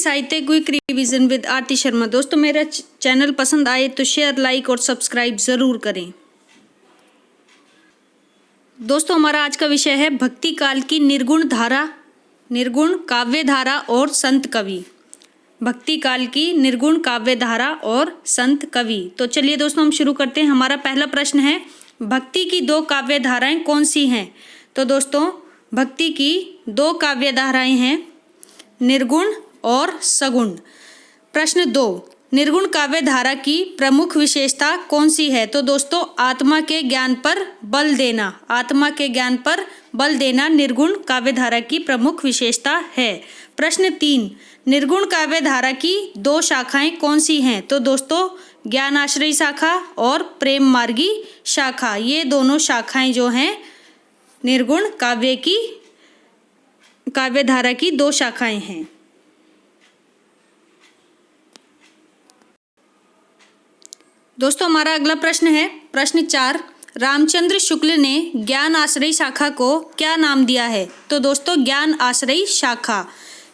साहित्य quick revision with आरती शर्मा। दोस्तों मेरा चैनल पसंद आए तो शेयर, लाइक और सब्सक्राइब ज़रूर करें। दोस्तों हमारा आज का विषय है भक्ति काल की निर्गुण धारा, निर्गुण काव्य धारा और संत कवि। भक्ति काल की निर्गुण काव्य धारा और संत कवि। तो चलिए दोस्तों हम शुरू करते हैं। हमारा पहला प्रश्न है, भक्ति की दो काव्य धाराएं कौन सी हैं? तो दोस्तों भक्ति की दो काव्य धाराएं हैं, निर्गुण और सगुण। प्रश्न 2, निर्गुण काव्य धारा की प्रमुख विशेषता कौन सी है? तो दोस्तों आत्मा के ज्ञान पर बल देना, आत्मा के ज्ञान पर बल देना निर्गुण काव्य धारा की प्रमुख विशेषता है। प्रश्न 3, निर्गुण काव्य धारा की दो शाखाएं कौन सी हैं? तो दोस्तों ज्ञान आश्रयी शाखा और प्रेम मार्गी शाखा, ये दोनों शाखाएं जो हैं निर्गुण काव्य धारा की दो शाखाएं हैं। दोस्तों हमारा अगला प्रश्न है, प्रश्न 4, रामचंद्र शुक्ल ने ज्ञान आश्रयी शाखा को क्या नाम दिया है? तो दोस्तों ज्ञान आश्रयी शाखा,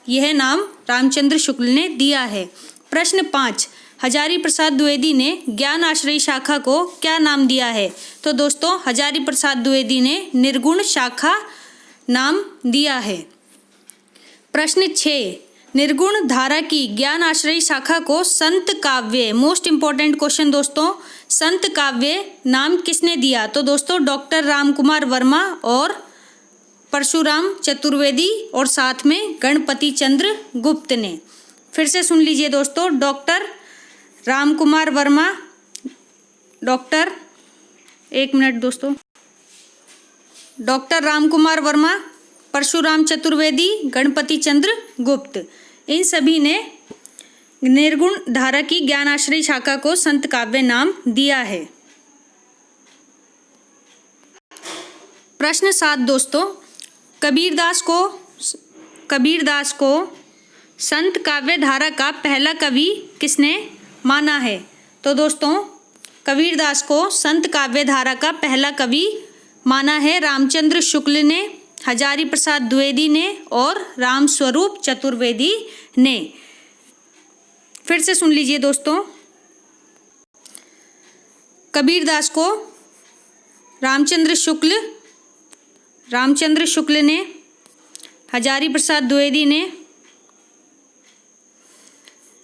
यह नाम रामचंद्र शुक्ल ने दिया है। प्रश्न 5, हजारी प्रसाद द्विवेदी ने ज्ञान आश्रयी शाखा को क्या नाम दिया है? तो दोस्तों हजारी प्रसाद द्विवेदी ने निर्गुण शाखा नाम दिया है। प्रश्न 6, निर्गुण धारा की ज्ञान आश्रयी शाखा को संत काव्य, मोस्ट इंपॉर्टेंट क्वेश्चन दोस्तों, संत काव्य नाम किसने दिया? तो दोस्तों डॉक्टर रामकुमार वर्मा और परशुराम चतुर्वेदी और साथ में गणपति चंद्र गुप्त ने। फिर से सुन लीजिए दोस्तों, डॉक्टर रामकुमार वर्मा, डॉक्टर रामकुमार वर्मा, परशुराम चतुर्वेदी, गणपति चंद्र गुप्त, इन सभी ने निर्गुण धारा की ज्ञान आश्रयी शाखा को संत काव्य नाम दिया है। प्रश्न 7 दोस्तों, कबीरदास को संत काव्य धारा का पहला कवि किसने माना है? तो दोस्तों कबीरदास को संत काव्य धारा का पहला कवि माना है रामचंद्र शुक्ल ने, हजारी प्रसाद द्विवेदी ने और रामस्वरूप चतुर्वेदी ने। फिर से सुन लीजिए दोस्तों, कबीरदास को रामचंद्र शुक्ल ने, हजारी प्रसाद द्विवेदी ने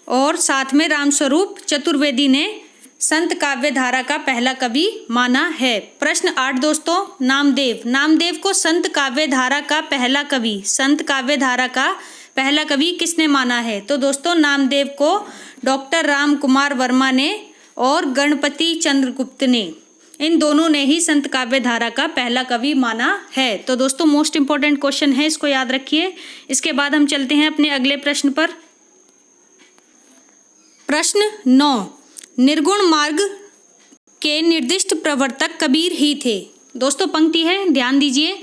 और साथ में रामस्वरूप चतुर्वेदी ने संत काव्य धारा का पहला कवि माना है। प्रश्न 8 दोस्तों, नामदेव को संत काव्य धारा का पहला कवि किसने माना है? तो दोस्तों नामदेव को डॉक्टर रामकुमार वर्मा ने और गणपति चंद्रगुप्त ने, इन दोनों ने ही संत काव्य धारा का पहला कवि माना है। तो दोस्तों मोस्ट इंपॉर्टेंट क्वेश्चन है, इसको याद रखिए। इसके बाद हम चलते हैं अपने अगले प्रश्न पर। प्रश्न 9, निर्गुण मार्ग के निर्दिष्ट प्रवर्तक कबीर ही थे। दोस्तों पंक्ति है, ध्यान दीजिए,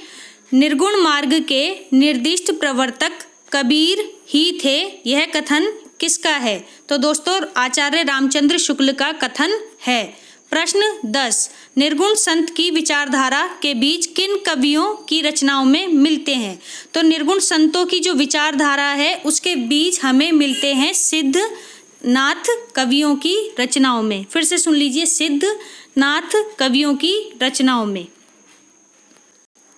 निर्गुण मार्ग के निर्दिष्ट प्रवर्तक कबीर ही थे, यह कथन किसका है? तो दोस्तों आचार्य रामचंद्र शुक्ल का कथन है। प्रश्न 10, निर्गुण संत की विचारधारा के बीच किन कवियों की रचनाओं में मिलते हैं? तो निर्गुण संतों की जो विचारधारा है उसके बीच हमें मिलते हैं सिद्धनाथ कवियों की रचनाओं में। फिर से सुन लीजिए, सिद्धनाथ कवियों की रचनाओं में।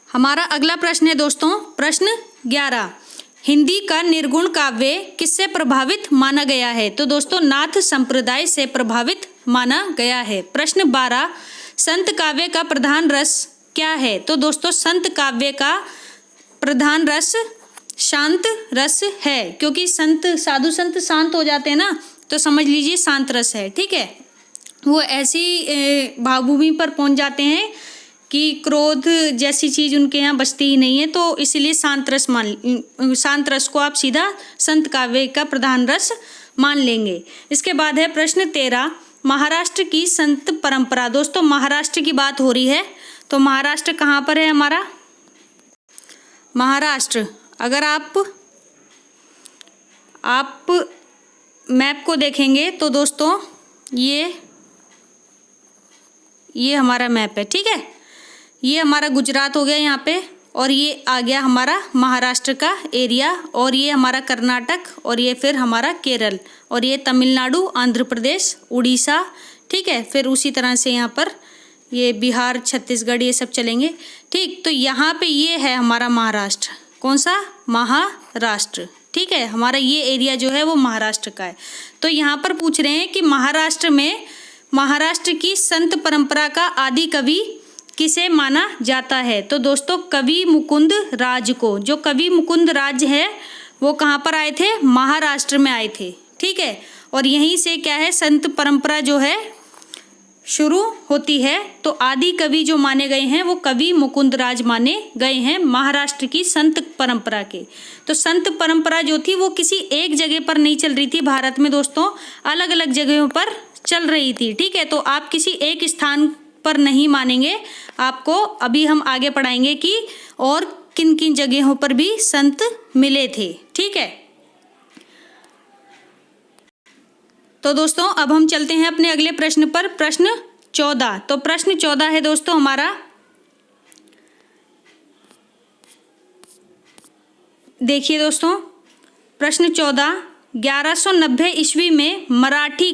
हमारा अगला प्रश्न है दोस्तों, प्रश्न 11, हिंदी का निर्गुण काव्य किससे प्रभावित माना गया है? तो दोस्तों नाथ संप्रदाय से प्रभावित माना गया है। प्रश्न 12, संत काव्य का प्रधान रस क्या है? तो दोस्तों संत काव्य का प्रधान रस शांत रस है, क्योंकि साधु संत शांत हो जाते हैं ना, तो समझ लीजिए शांत रस है। ठीक है, वो ऐसी भावभूमि पर पहुंच जाते हैं कि क्रोध जैसी चीज उनके यहाँ बचती ही नहीं है, तो इसीलिए शांत रस को आप सीधा संत काव्य का प्रधान रस मान लेंगे। इसके बाद है प्रश्न 13, महाराष्ट्र की संत परंपरा। दोस्तों महाराष्ट्र की बात हो रही है, तो महाराष्ट्र कहाँ पर है हमारा? महाराष्ट्र, अगर आप मैप को देखेंगे तो दोस्तों ये हमारा मैप है। ठीक है, ये हमारा गुजरात हो गया यहाँ पे, और ये आ गया हमारा महाराष्ट्र का एरिया, और ये हमारा कर्नाटक, और ये फिर हमारा केरल, और ये तमिलनाडु, आंध्र प्रदेश, उड़ीसा, ठीक है। फिर उसी तरह से यहाँ पर ये बिहार, छत्तीसगढ़, ये सब चलेंगे, ठीक। तो यहाँ पे ये है हमारा महाराष्ट्र, कौन सा, महाराष्ट्र, ठीक है। हमारा ये एरिया जो है वो महाराष्ट्र का है। तो यहाँ पर पूछ रहे हैं कि महाराष्ट्र में महाराष्ट्र की संत परंपरा का आदि कवि किसे माना जाता है। तो दोस्तों कवि मुकुंद राज को, जो कवि मुकुंद राज है वो कहाँ पर आए थे, महाराष्ट्र में आए थे, ठीक है। और यहीं से क्या है, संत परंपरा जो है शुरू होती है। तो आदि कवि जो माने गए हैं वो कवि मुकुंद राज माने गए हैं महाराष्ट्र की संत परंपरा के। तो संत परंपरा जो थी वो किसी एक जगह पर नहीं चल रही थी भारत में दोस्तों, अलग अलग जगहों पर चल रही थी, ठीक है। तो आप किसी एक स्थान पर नहीं मानेंगे, आपको अभी हम आगे पढ़ाएंगे कि और किन किन जगहों पर भी संत मिले थे, ठीक है। तो दोस्तों अब हम चलते हैं अपने अगले प्रश्न पर, प्रश्न 14। तो प्रश्न 14 है दोस्तों हमारा, देखिए दोस्तों प्रश्न 14, 1190 ईस्वी में मराठी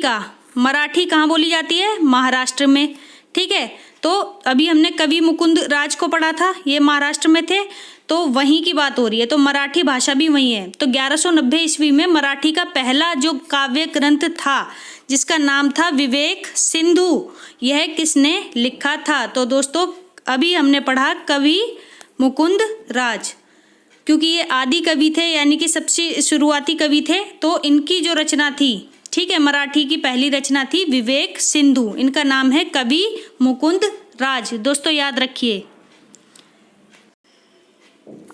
कहाँ बोली जाती है, महाराष्ट्र में, ठीक है। तो अभी हमने कवि मुकुंद राज को पढ़ा था, ये महाराष्ट्र में थे, तो वहीं की बात हो रही है, तो मराठी भाषा भी वहीं है। तो 1190 ईस्वी में मराठी का पहला जो काव्य ग्रंथ था जिसका नाम था विवेक सिंधु, यह किसने लिखा था। तो दोस्तों अभी हमने पढ़ा कवि मुकुंद राज, क्योंकि ये आदि कवि थे यानी कि सबसे शुरुआती कवि थे, तो इनकी जो रचना थी, ठीक है, मराठी की पहली रचना थी विवेक सिंधु, इनका नाम है कवि मुकुंद राज, दोस्तों याद रखिए।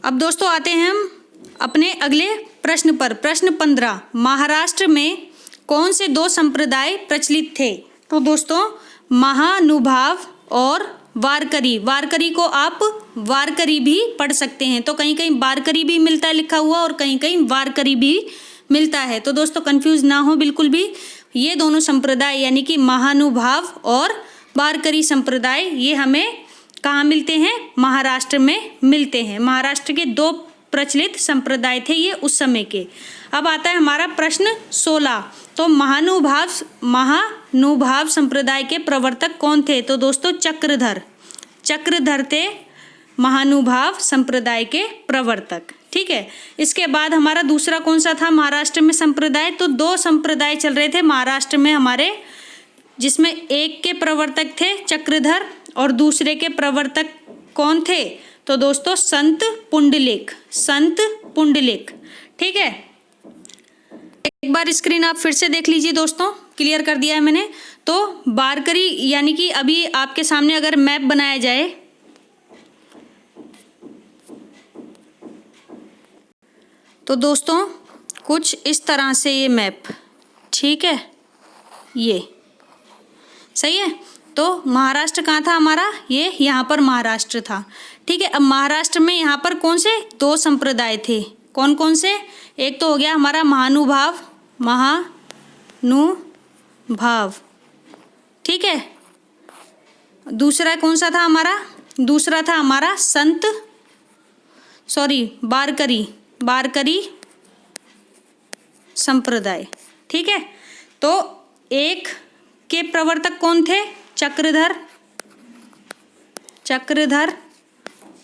अब दोस्तों आते हैं हम अपने अगले प्रश्न पर, प्रश्न 15, महाराष्ट्र में कौन से दो संप्रदाय प्रचलित थे। तो दोस्तों महानुभाव और वारकरी को आप वारकरी भी पढ़ सकते हैं, तो कहीं कहीं वारकरी भी मिलता है लिखा हुआ और कहीं कहीं वारकरी भी मिलता है, तो दोस्तों कंफ्यूज ना हो बिल्कुल भी। ये दोनों संप्रदाय यानी कि महानुभाव और वारकरी संप्रदाय, ये हमें कहाँ मिलते हैं, महाराष्ट्र में मिलते हैं। महाराष्ट्र के दो प्रचलित संप्रदाय थे ये उस समय के। अब आता है हमारा प्रश्न 16, तो महानुभाव संप्रदाय के प्रवर्तक कौन थे। तो दोस्तों चक्रधर थे महानुभाव संप्रदाय के प्रवर्तक, ठीक है। इसके बाद हमारा दूसरा कौन सा था महाराष्ट्र में संप्रदाय, तो दो संप्रदाय चल रहे थे महाराष्ट्र में हमारे, जिसमें एक के प्रवर्तक थे चक्रधर और दूसरे के प्रवर्तक कौन थे। तो दोस्तों संत पुंडलिक, ठीक है। एक बार स्क्रीन आप फिर से देख लीजिए दोस्तों, क्लियर कर दिया है मैंने। तो वारकरी यानी कि अभी आपके सामने अगर मैप बनाया जाए, तो दोस्तों कुछ इस तरह से ये मैप, ठीक है, ये सही है। तो महाराष्ट्र कहाँ था हमारा, ये यहाँ पर महाराष्ट्र था, ठीक है। अब महाराष्ट्र में यहाँ पर कौन से दो संप्रदाय थे, कौन कौन से, एक तो हो गया हमारा महानुभाव, ठीक है। दूसरा कौन सा था हमारा, दूसरा था हमारा वारकरी संप्रदाय, ठीक है। तो एक के प्रवर्तक कौन थे, चक्रधर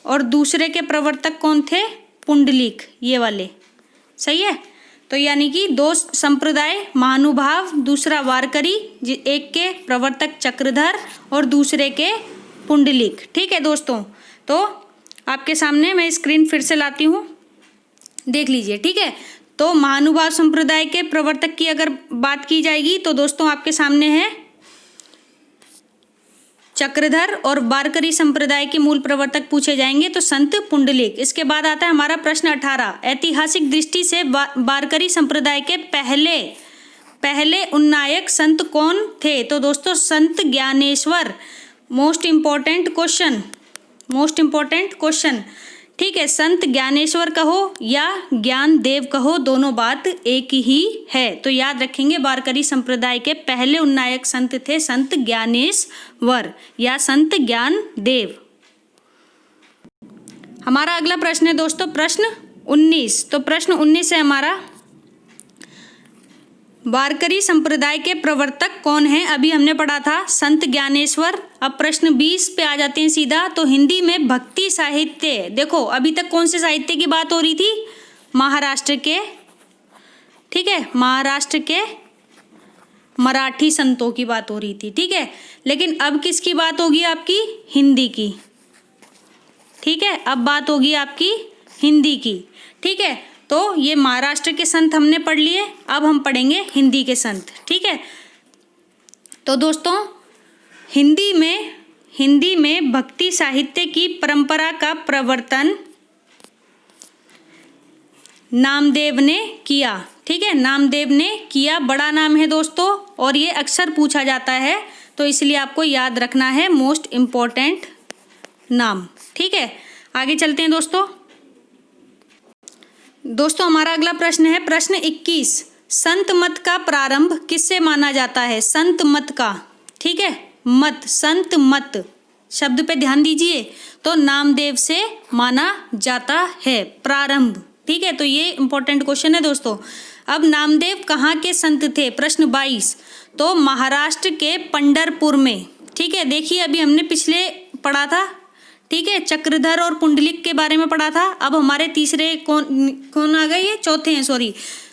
और दूसरे के प्रवर्तक कौन थे, पुंडलिक, ये वाले, सही है। तो यानी कि दो संप्रदाय महानुभाव, दूसरा वारकरी, एक के प्रवर्तक चक्रधर और दूसरे के पुंडलिक, ठीक है दोस्तों। तो आपके सामने मैं स्क्रीन फिर से लाती हूँ, देख लीजिए, ठीक है। तो महानुभाव संप्रदाय के प्रवर्तक की अगर बात की जाएगी तो दोस्तों आपके सामने है चक्रधर, और वारकरी संप्रदाय के मूल प्रवर्तक पूछे जाएंगे तो संत पुंडलिक। इसके बाद आता है हमारा प्रश्न 18, ऐतिहासिक दृष्टि से वारकरी संप्रदाय के पहले उन्नायक संत कौन थे। तो दोस्तों संत ज्ञानेश्वर, मोस्ट इम्पोर्टेंट क्वेश्चन, ठीक है। संत ज्ञानेश्वर कहो या ज्ञान देव कहो, दोनों बात एक ही है, तो याद रखेंगे वारकरी संप्रदाय के पहले उन्नायक संत थे संत ज्ञानेश्वर या संत ज्ञान देव। हमारा अगला प्रश्न है दोस्तों प्रश्न 19। तो प्रश्न 19 है हमारा, वारकरी संप्रदाय के प्रवर्तक कौन है? अभी हमने पढ़ा था संत ज्ञानेश्वर। अब प्रश्न 20 पे आ जाते हैं सीधा। तो हिंदी में भक्ति साहित्य, देखो अभी तक कौन से साहित्य की बात हो रही थी? महाराष्ट्र के, ठीक है, महाराष्ट्र के मराठी संतों की बात हो रही थी, ठीक है। लेकिन अब किसकी बात होगी? आपकी हिंदी की, ठीक है। अब बात होगी आपकी हिंदी की, ठीक है। तो ये महाराष्ट्र के संत हमने पढ़ लिए, अब हम पढ़ेंगे हिंदी के संत, ठीक है। तो दोस्तों हिंदी में भक्ति साहित्य की परंपरा का प्रवर्तन नामदेव ने किया, ठीक है। नामदेव ने किया, बड़ा नाम है दोस्तों और ये अक्सर पूछा जाता है, तो इसलिए आपको याद रखना है, मोस्ट इम्पोर्टेंट नाम, ठीक है। आगे चलते हैं दोस्तों हमारा अगला प्रश्न है प्रश्न 21। संत मत का प्रारंभ किससे माना जाता है? संत मत का, ठीक है, मत, संत मत शब्द पे ध्यान दीजिए। तो नामदेव से माना जाता है प्रारंभ, ठीक है। तो ये इंपॉर्टेंट क्वेश्चन है दोस्तों। अब नामदेव कहाँ के संत थे? प्रश्न 22। तो महाराष्ट्र के पंढरपुर में, ठीक है। देखिए अभी हमने पिछले पढ़ा था, ठीक है, चक्रधर और पुंडलिक के बारे में पढ़ा था। अब हमारे तीसरे कौन आ गए? ये चौथे हैं, सॉरी।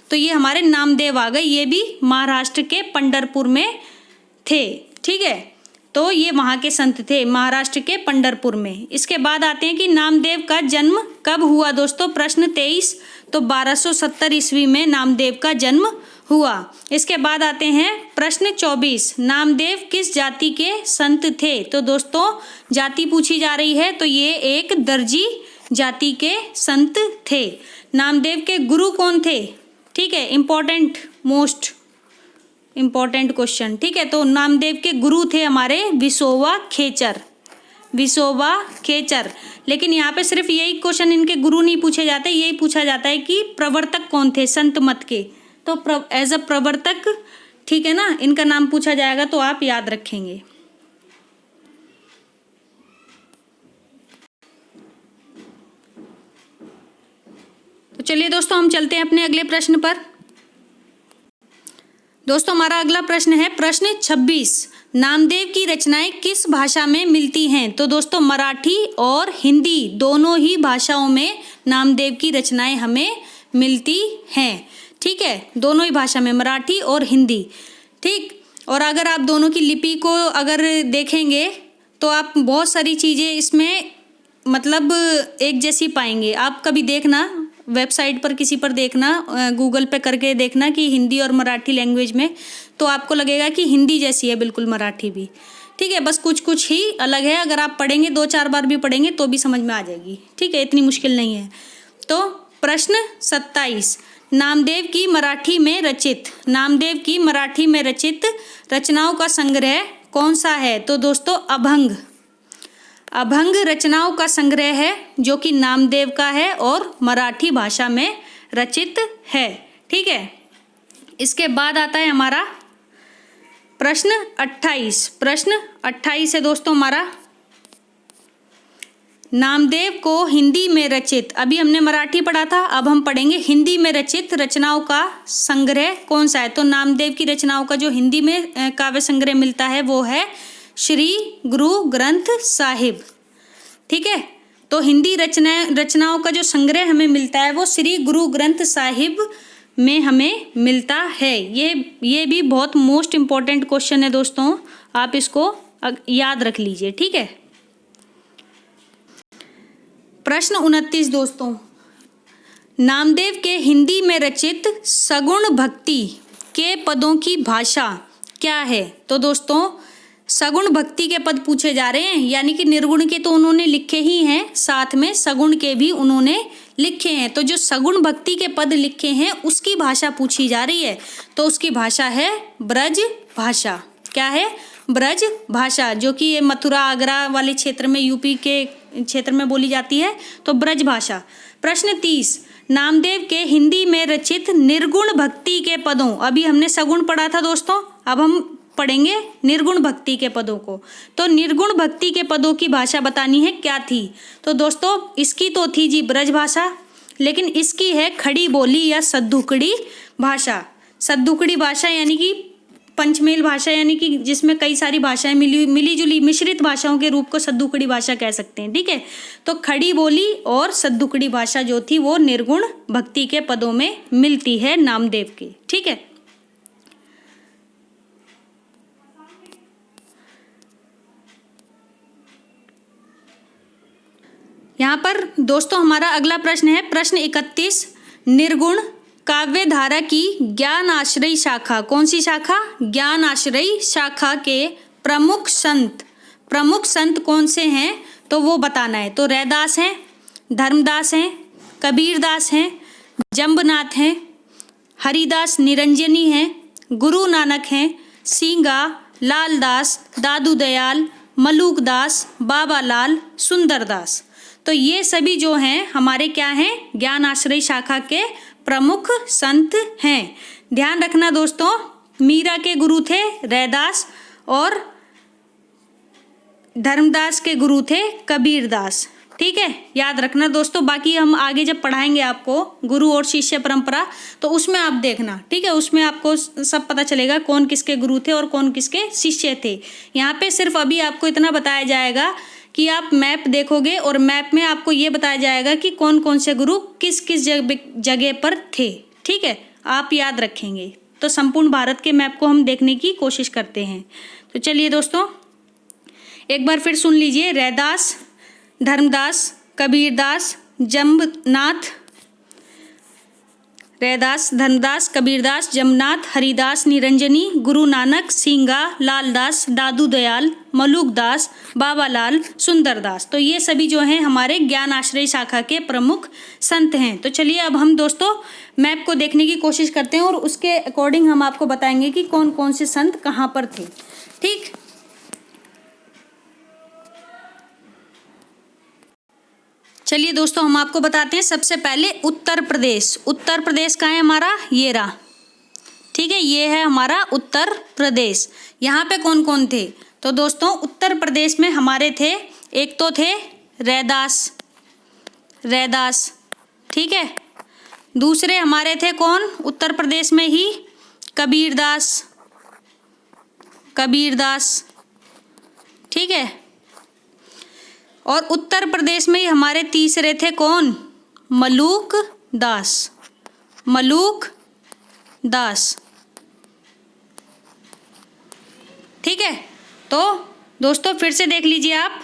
तो ये हमारे नामदेव आ गए, ये भी महाराष्ट्र के पंढरपुर में थे, ठीक है। तो ये वहाँ के संत थे, महाराष्ट्र के पंढरपुर में। इसके बाद आते हैं कि नामदेव का जन्म कब हुआ दोस्तों? प्रश्न 23। तो 1270 ईस्वी में नामदेव का जन्म हुआ। इसके बाद आते हैं प्रश्न 24। नामदेव किस जाति के संत थे? तो दोस्तों जाति पूछी जा रही है, तो ये एक दर्जी जाति के संत थे। नामदेव के गुरु कौन थे? ठीक है, इम्पोर्टेंट, मोस्ट इम्पोर्टेंट क्वेश्चन, ठीक है। तो नामदेव के गुरु थे हमारे विसोबा खेचर, विसोबा खेचर। लेकिन यहाँ पे सिर्फ यही क्वेश्चन, इनके गुरु नहीं पूछे जाते, यही पूछा जाता है कि प्रवर्तक कौन थे संत मत के। तो एज अ प्रवर्तक, ठीक है ना, इनका नाम पूछा जाएगा तो आप याद रखेंगे। तो चलिए दोस्तों हम चलते हैं अपने अगले प्रश्न पर। दोस्तों हमारा अगला प्रश्न है प्रश्न 26। नामदेव की रचनाएं किस भाषा में मिलती हैं? तो दोस्तों मराठी और हिंदी दोनों ही भाषाओं में नामदेव की रचनाएं हमें मिलती हैं, ठीक है, दोनों ही भाषा में, मराठी और हिंदी, ठीक। और अगर आप दोनों की लिपि को अगर देखेंगे तो आप बहुत सारी चीज़ें इसमें मतलब एक जैसी पाएंगे। आप कभी देखना वेबसाइट पर, किसी पर देखना, गूगल पे करके देखना कि हिंदी और मराठी लैंग्वेज में, तो आपको लगेगा कि हिंदी जैसी है बिल्कुल मराठी भी, ठीक है। बस कुछ कुछ ही अलग है, अगर आप पढ़ेंगे 2-4 बार भी पढ़ेंगे तो भी समझ में आ जाएगी, ठीक है, इतनी मुश्किल नहीं है। तो प्रश्न 27। नामदेव की मराठी में रचित, नामदेव की मराठी में रचित रचनाओं का संग्रह कौन सा है? तो दोस्तों अभंग, अभंग रचनाओं का संग्रह है जो कि नामदेव का है और मराठी भाषा में रचित है, ठीक है। इसके बाद आता है हमारा प्रश्न 28। प्रश्न 28 है दोस्तों हमारा, नामदेव को हिंदी में रचित, अभी हमने मराठी पढ़ा था, अब हम पढ़ेंगे हिंदी में रचित रचनाओं का संग्रह कौन सा है? तो नामदेव की रचनाओं का जो हिंदी में काव्य संग्रह मिलता है वो है श्री गुरु ग्रंथ साहिब, ठीक है। तो हिंदी रचनाओं का जो संग्रह हमें मिलता है वो श्री गुरु ग्रंथ साहिब में हमें मिलता है। ये भी बहुत मोस्ट इम्पोर्टेंट क्वेश्चन है दोस्तों, आप इसको याद रख लीजिए, ठीक है। प्रश्न 29 दोस्तों, नामदेव के हिंदी में रचित सगुण भक्ति के पदों की भाषा क्या है? तो दोस्तों सगुण भक्ति के पद पूछे जा रहे हैं, यानी कि निर्गुण के तो उन्होंने लिखे ही हैं, साथ में सगुण के भी उन्होंने लिखे हैं। तो जो सगुण भक्ति के पद लिखे हैं उसकी भाषा पूछी जा रही है, तो उसकी भाषा है ब्रज भाषा। क्या है? ब्रज भाषा, जो कि ये मथुरा आगरा वाले क्षेत्र में, यूपी के क्षेत्र में बोली जाती है, तो ब्रज भाषा। प्रश्न 30। नामदेव के हिंदी में रचित निर्गुण भक्ति के पदों, अभी हमने सगुण पढ़ा था दोस्तों, अब हम पढ़ेंगे निर्गुण भक्ति के पदों को। तो निर्गुण भक्ति के पदों की भाषा बतानी है क्या थी। तो दोस्तों इसकी तो थी जी ब्रज भाषा, लेकिन इसकी है खड़ी बोली या सद्दुकड़ी भाषा। सद्दुकड़ी भाषा यानी कि पंचमेल भाषा, यानी कि जिसमें कई सारी भाषाएं मिली जुली मिश्रित भाषाओं के रूप को सद्दुकड़ी भाषा कह सकते हैं। ठीक है, तो खड़ी बोली और सद्दुकड़ी भाषा जो थी वो निर्गुण भक्ति के पदों में मिलती है नामदेव के। ठीक है, यहाँ पर दोस्तों हमारा अगला प्रश्न है प्रश्न 31। निर्गुण काव्य धारा की ज्ञान आश्रयी शाखा, कौन सी शाखा? ज्ञान आश्रयी शाखा के प्रमुख संत कौन से हैं तो वो बताना है। तो रैदास हैं, धर्मदास हैं, कबीरदास हैं, जंबनाथ हैं, हरिदास निरंजनी हैं, गुरु नानक हैं, सींगा, लालदास, दादू दयाल, मलूकदास, बाबालाल, सुंदरदास। तो ये सभी जो हैं हमारे क्या हैं? ज्ञान आश्रयी शाखा के प्रमुख संत हैं। ध्यान रखना दोस्तों, मीरा के गुरु थे रैदास और धर्मदास के गुरु थे कबीरदास। ठीक है, याद रखना दोस्तों। बाकी हम आगे जब पढ़ाएंगे आपको गुरु और शिष्य परंपरा तो उसमें आप देखना। ठीक है, उसमें आपको सब पता चलेगा कौन किसके गुरु थे और कौन किसके शिष्य थे। यहाँ पे सिर्फ अभी आपको इतना बताया जाएगा कि आप मैप देखोगे और मैप में आपको ये बताया जाएगा कि कौन कौन से गुरु किस किस जगह पर थे। ठीक है, आप याद रखेंगे। तो संपूर्ण भारत के मैप को हम देखने की कोशिश करते हैं। तो चलिए दोस्तों एक बार फिर सुन लीजिए। रैदास, धर्मदास, कबीरदास, जंबनाथ, रैदास, धर्मदास, कबीरदास, जमनाथ, हरिदास निरंजनी, गुरु नानक, सींगा, लालदास, दादू दयाल, मलूकदास, बाबालाल, सुंदरदास। तो ये सभी जो हैं हमारे ज्ञान आश्रय शाखा के प्रमुख संत हैं। तो चलिए अब हम दोस्तों मैप को देखने की कोशिश करते हैं और उसके अकॉर्डिंग हम आपको बताएंगे कि कौन कौन से संत कहाँ पर थे। ठीक, चलिए दोस्तों हम आपको बताते हैं। सबसे पहले उत्तर प्रदेश। उत्तर प्रदेश कहाँ है हमारा? ये रहा। ठीक है, ये है हमारा उत्तर प्रदेश। यहाँ पे कौन कौन थे? तो दोस्तों उत्तर प्रदेश में हमारे थे, एक तो थे रैदास। ठीक है, दूसरे हमारे थे कौन उत्तर प्रदेश में ही? कबीरदास। ठीक है, और उत्तर प्रदेश में ही हमारे तीसरे थे कौन? मलूकदास। ठीक है, तो दोस्तों फिर से देख लीजिए आप।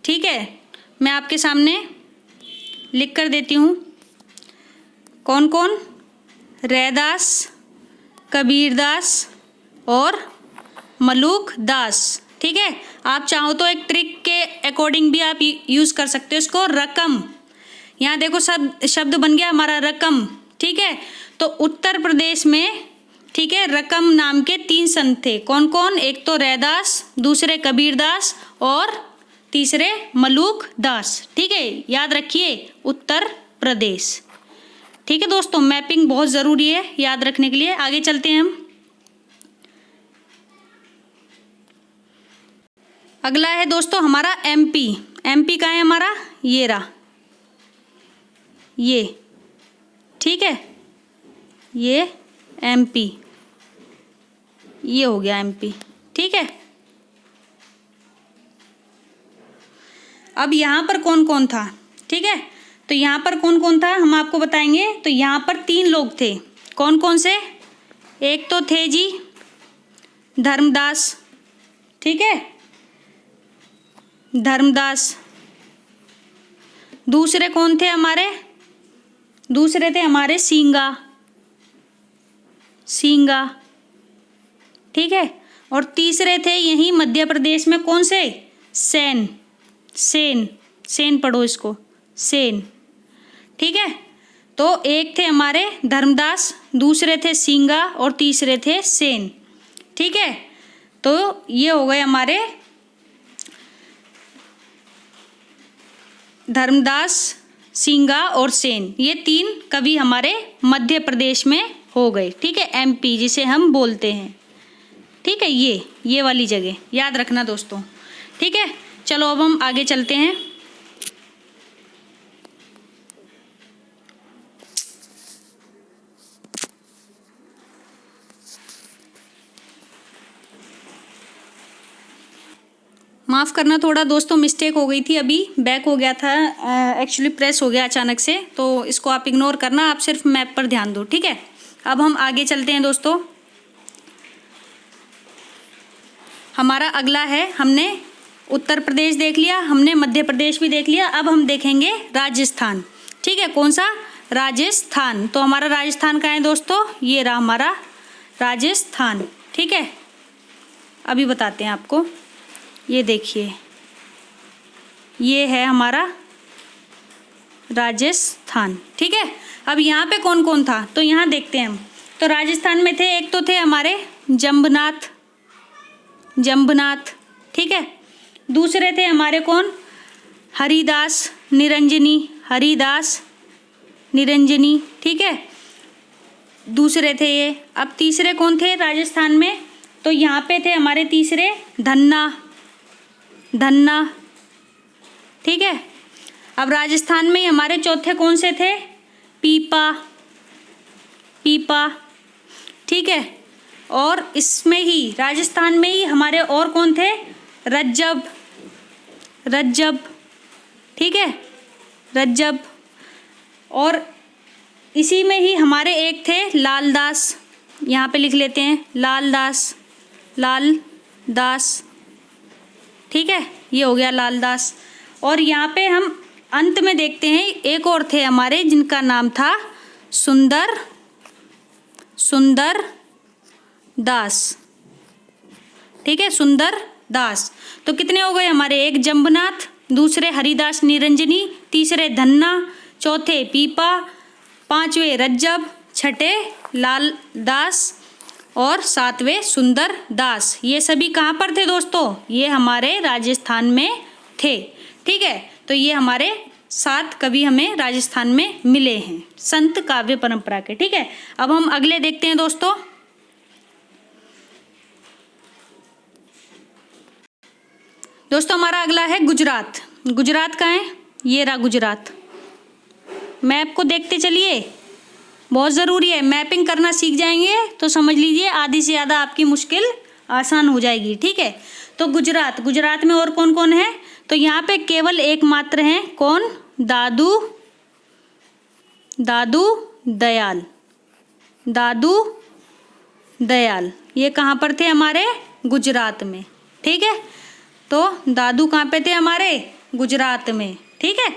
ठीक है, मैं आपके सामने लिख कर देती हूँ कौन कौन? रैदास, कबीरदास और मलूकदास। ठीक है, आप चाहो तो एक ट्रिक के अकॉर्डिंग भी आप यूज़ कर सकते हो इसको। रकम, यहाँ देखो सब शब्द बन गया हमारा रकम। ठीक है, तो उत्तर प्रदेश में ठीक है रकम नाम के 3 संत थे। कौन कौन? एक तो रैदास, दूसरे कबीरदास और तीसरे मलूकदास। ठीक है, याद रखिए उत्तर प्रदेश। ठीक है दोस्तों, मैपिंग बहुत ज़रूरी है याद रखने के लिए। आगे चलते हैं हम। अगला है दोस्तों हमारा एमपी। एमपी कहाँ है हमारा? ये रहा, ये। ठीक है, ये एमपी, ये हो गया एमपी। ठीक है, अब यहाँ पर कौन कौन था? ठीक है, तो यहाँ पर कौन कौन था हम आपको बताएंगे। तो यहाँ पर 3 लोग थे। कौन कौन से? एक तो थे जी धर्मदास। ठीक है, धर्मदास। दूसरे कौन थे हमारे? दूसरे थे हमारे सींगा। ठीक है, और तीसरे थे यहीं मध्य प्रदेश में कौन से? सेन पढ़ो इसको, सेन। ठीक है, तो एक थे हमारे धर्मदास, दूसरे थे सींगा और तीसरे थे सेन। ठीक है, तो ये हो गए हमारे धर्मदास, सींगा और सेन। ये 3 कवि हमारे मध्य प्रदेश में हो गए। ठीक है, एमपी जिसे हम बोलते हैं। ठीक है, ये वाली जगह याद रखना दोस्तों। ठीक है, चलो अब हम आगे चलते हैं। माफ़ करना थोड़ा दोस्तों, मिस्टेक हो गई थी, अभी बैक हो गया था, एक्चुअली प्रेस हो गया अचानक से, तो इसको आप इग्नोर करना, आप सिर्फ मैप पर ध्यान दो। ठीक है, अब हम आगे चलते हैं दोस्तों। हमारा अगला है, हमने उत्तर प्रदेश देख लिया, हमने मध्य प्रदेश भी देख लिया, अब हम देखेंगे राजस्थान। ठीक है, कौन सा? राजस्थान। तो हमारा राजस्थान कहाँ है दोस्तों? ये रहा हमारा राजस्थान। ठीक है, अभी बताते हैं आपको। ये देखिए, ये है हमारा राजस्थान। ठीक है, अब यहाँ पे कौन कौन था तो यहाँ देखते हैं हम। तो राजस्थान में थे, एक तो थे हमारे जम्बनाथ, ठीक है। दूसरे थे हमारे कौन? हरिदास निरंजनी, ठीक है, दूसरे थे ये। अब तीसरे कौन थे राजस्थान में? तो यहाँ पे थे हमारे तीसरे धन्ना, ठीक है। अब राजस्थान में हमारे चौथे कौन से थे? पीपा, ठीक है। और इसमें ही राजस्थान में ही हमारे और कौन थे? रज्जब, ठीक है, रज्जब। और इसी में ही हमारे एक थे लालदास, यहाँ पे लिख लेते हैं लालदास, ठीक है, ये हो गया लालदास। और यहाँ पे हम अंत में देखते हैं एक और थे हमारे जिनका नाम था सुंदर दास, ठीक है, सुंदर दास। तो कितने हो गए हमारे? एक जम्बनाथ, दूसरे हरिदास निरंजनी, तीसरे धन्ना, चौथे पीपा, पांचवें रज्जब, छठे लालदास और सातवें सुंदर दास। ये सभी कहाँ पर थे दोस्तों? ये हमारे राजस्थान में थे। ठीक है, तो ये हमारे 7 कवि हमें राजस्थान में मिले हैं संत काव्य परंपरा के। ठीक है, अब हम अगले देखते हैं दोस्तों। हमारा अगला है गुजरात। गुजरात कहाँ है? ये रहा गुजरात। मैप को देखते चलिए, बहुत ज़रूरी है। मैपिंग करना सीख जाएंगे तो समझ लीजिए आधी से ज़्यादा आपकी मुश्किल आसान हो जाएगी। ठीक है, तो गुजरात में और कौन कौन है? तो यहाँ पे केवल एकमात्र हैं, कौन? दादू दयाल। ये कहाँ पर थे? हमारे गुजरात में। ठीक है, तो दादू कहाँ पे थे? हमारे गुजरात में। ठीक है,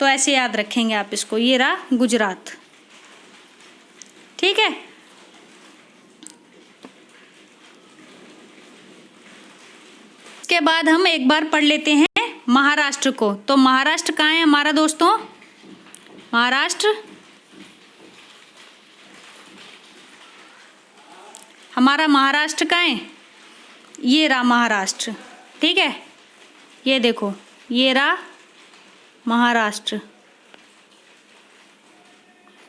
तो ऐसे याद रखेंगे आप इसको, ये रहा गुजरात। ठीक है, इसके बाद हम एक बार पढ़ लेते हैं महाराष्ट्र को। तो महाराष्ट्र कहाँ है हमारा दोस्तों? महाराष्ट्र कहाँ है? ये रहा महाराष्ट्र। ठीक है, ये देखो, ये रहा महाराष्ट्र।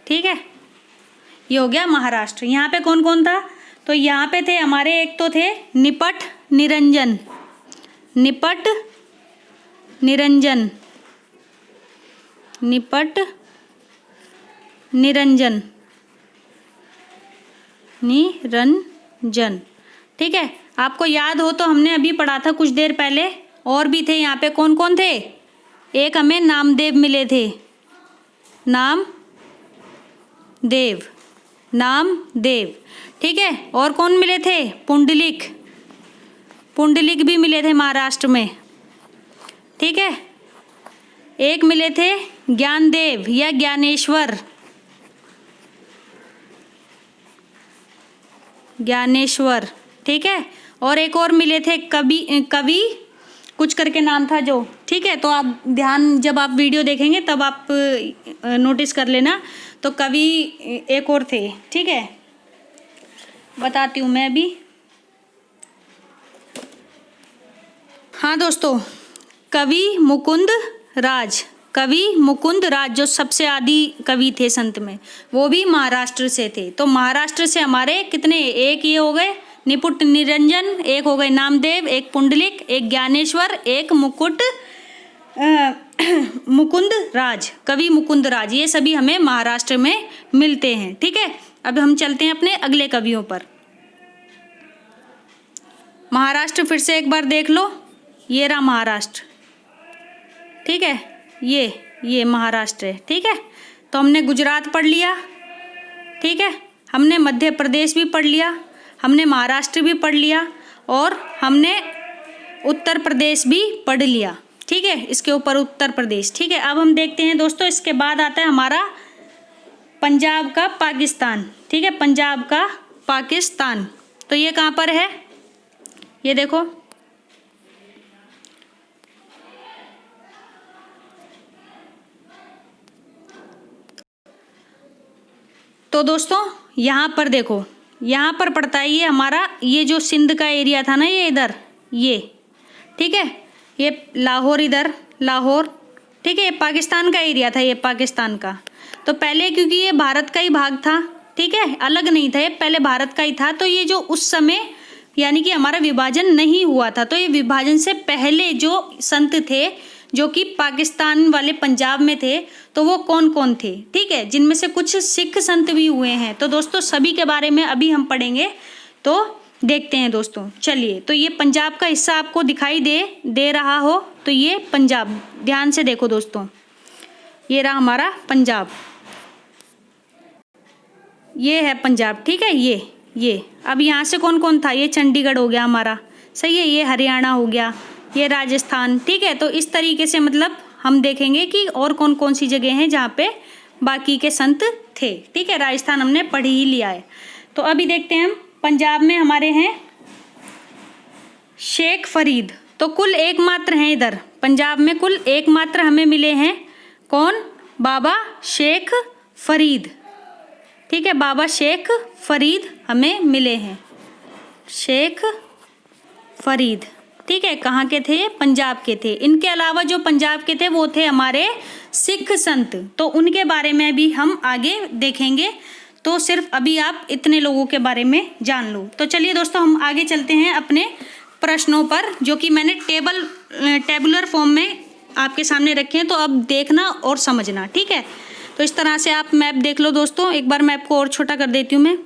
ठीक है, ये हो गया महाराष्ट्र। यहाँ पे कौन कौन था? तो यहाँ पे थे हमारे, एक तो थे निपट निरंजन, ठीक है, आपको याद हो तो हमने अभी पढ़ा था कुछ देर पहले। और भी थे यहाँ पे, कौन कौन थे? एक हमें नामदेव मिले थे, नामदेव, ठीक है। और कौन मिले थे? पुंडलिक भी मिले थे महाराष्ट्र में। ठीक है, एक मिले थे ज्ञानदेव या ज्ञानेश्वर, ठीक है। और एक और मिले थे कवि कुछ करके नाम था जो, ठीक है। तो आप ध्यान, जब आप वीडियो देखेंगे तब आप नोटिस कर लेना। तो कवि एक और थे, ठीक है, बताती हूँ मैं अभी। हाँ दोस्तों, कवि मुकुंद राज जो सबसे आदि कवि थे संत में, वो भी महाराष्ट्र से थे। तो महाराष्ट्र से हमारे कितने? एक ये हो गए, निपुट निरंजन, एक हो गए नामदेव, एक पुंडलिक, एक ज्ञानेश्वर, एक मुकुंद राज, कवि मुकुंद राज। ये सभी हमें महाराष्ट्र में मिलते हैं। ठीक है, अब हम चलते हैं अपने अगले कवियों पर। महाराष्ट्र फिर से एक बार देख लो, ये रहा महाराष्ट्र। ठीक है, ये महाराष्ट्र है। ठीक है, तो हमने गुजरात पढ़ लिया। ठीक है, हमने मध्य प्रदेश भी पढ़ लिया, हमने महाराष्ट्र भी पढ़ लिया और हमने उत्तर प्रदेश भी पढ़ लिया। ठीक है, इसके ऊपर उत्तर प्रदेश। ठीक है, अब हम देखते हैं दोस्तों, इसके बाद आता है हमारा पंजाब का पाकिस्तान। ठीक है, पंजाब का पाकिस्तान, तो ये कहाँ पर है, ये देखो, तो दोस्तों यहाँ पर देखो, यहाँ पर पड़ता है ये हमारा, ये जो सिंध का एरिया था ना, ये इधर, ये ठीक है, ये लाहौर, इधर लाहौर। ठीक है, ये पाकिस्तान का एरिया था, ये पाकिस्तान का। तो पहले क्योंकि ये भारत का ही भाग था, ठीक है, अलग नहीं था, ये पहले भारत का ही था। तो ये जो उस समय यानी कि हमारा विभाजन नहीं हुआ था, तो ये विभाजन से पहले जो संत थे जो कि पाकिस्तान वाले पंजाब में थे, तो वो कौन कौन थे। ठीक है, जिनमें से कुछ सिख संत भी हुए हैं। तो दोस्तों सभी के बारे में अभी हम पढ़ेंगे, तो देखते हैं दोस्तों। चलिए, तो ये पंजाब का हिस्सा आपको दिखाई दे रहा हो, तो ये पंजाब, ध्यान से देखो दोस्तों, ये रहा हमारा पंजाब, ये है पंजाब। ठीक है, ये अब यहाँ से कौन कौन था, ये चंडीगढ़ हो गया हमारा, सही है, ये हरियाणा हो गया, ये राजस्थान। ठीक है, तो इस तरीके से मतलब हम देखेंगे कि और कौन कौन सी जगह हैं जहाँ पे बाकी के संत थे। ठीक है, राजस्थान हमने पढ़ ही लिया है। तो अभी देखते हैं हम, पंजाब में हमारे हैं शेख फरीद, तो कुल एकमात्र हैं इधर पंजाब में, कुल एकमात्र हमें मिले हैं, कौन, बाबा शेख फरीद। ठीक है, बाबा शेख फरीद हमें मिले हैं, शेख फरीद। ठीक है, कहाँ के थे, पंजाब के थे। इनके अलावा जो पंजाब के थे वो थे हमारे सिख संत, तो उनके बारे में भी हम आगे देखेंगे। तो सिर्फ अभी आप इतने लोगों के बारे में जान लो। तो चलिए दोस्तों, हम आगे चलते हैं अपने प्रश्नों पर, जो कि मैंने टेबुलर फॉर्म में आपके सामने रखे हैं, तो अब देखना और समझना। ठीक है, तो इस तरह से आप मैप देख लो दोस्तों। एक बार मैप को और छोटा कर देती हूँ मैं,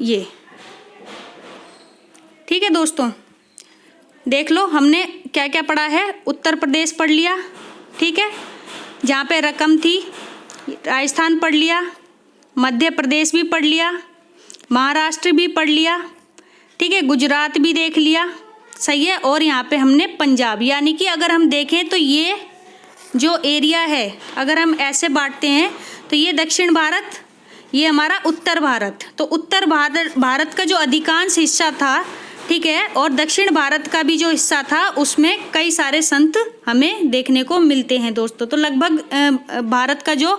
ये। ठीक है दोस्तों, देख लो हमने क्या क्या पढ़ा है। उत्तर प्रदेश पढ़ लिया, ठीक है, जहाँ पे रकम थी। राजस्थान पढ़ लिया, मध्य प्रदेश भी पढ़ लिया, महाराष्ट्र भी पढ़ लिया, ठीक है, गुजरात भी देख लिया, सही है। और यहाँ पे हमने पंजाब, यानी कि अगर हम देखें तो ये जो एरिया है, अगर हम ऐसे बांटते हैं तो ये दक्षिण भारत, ये हमारा उत्तर भारत। तो उत्तर भारत का जो अधिकांश हिस्सा था, ठीक है, और दक्षिण भारत का भी जो हिस्सा था, उसमें कई सारे संत हमें देखने को मिलते हैं दोस्तों। तो लगभग भारत का जो